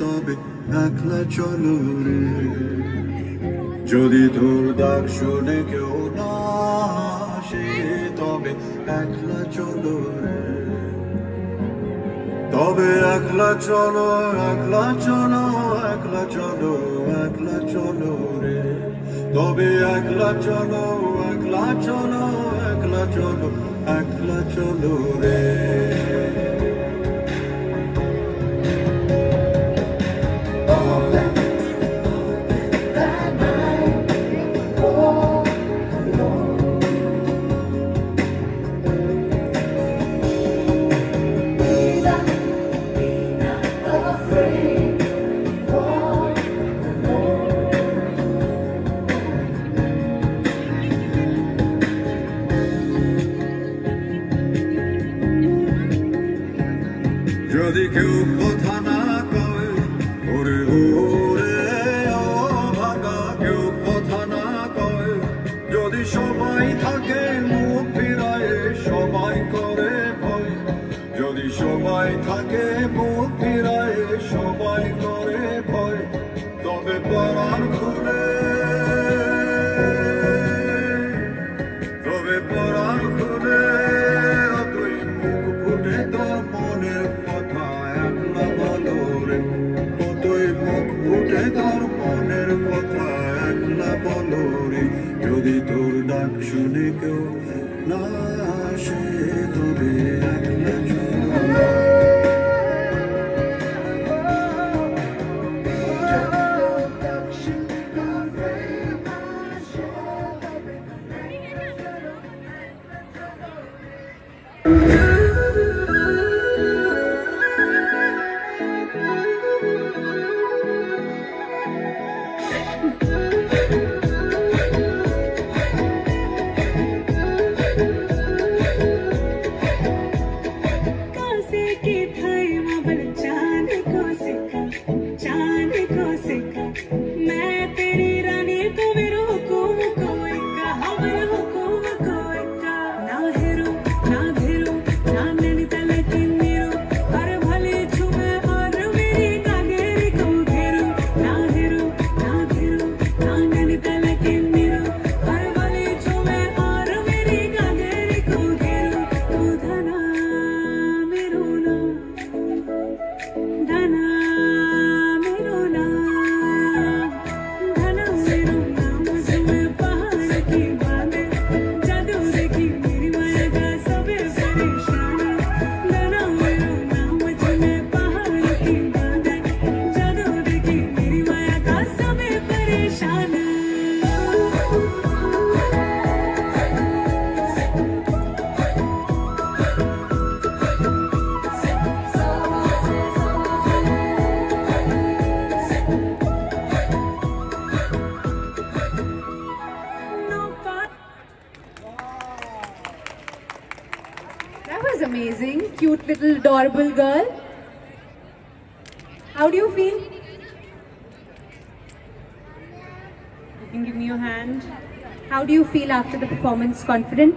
তবে একলা চলো রে, যদি তোর ডাক শুনে কেউ না আসে তবে একলা চলো রে, তবে একলা চলো, একলা চলো, একলা চলো, একলা চলো রে, তবে একলা চলো, একলা চলো, একলা চলো, একলা চলো রে। যদি কেউ কথা না কয় ওরে ওরে ও ভাগা, কেউ কথা না কয়, যদি সবাই থাকে মুখ ফিরায় সবাই করে ভয়, যদি সবাই থাকে মুখ ফিরায় সবাই করে ভয়, তবে পরাণ খুলে, তবে পরাণ খুলে তুই মুখ ফুটে তোর মনের কথা একলা বলো রে, তুই মুখ ফুটে তোর মনের কথা একলা বলো রে, যদি তোর ডাক শুনে কেউ না আসে তবে একলা চলো। That was amazing. Cute little adorable girl. How do you feel? You can give me your hand. How do you feel after the performance? Confident?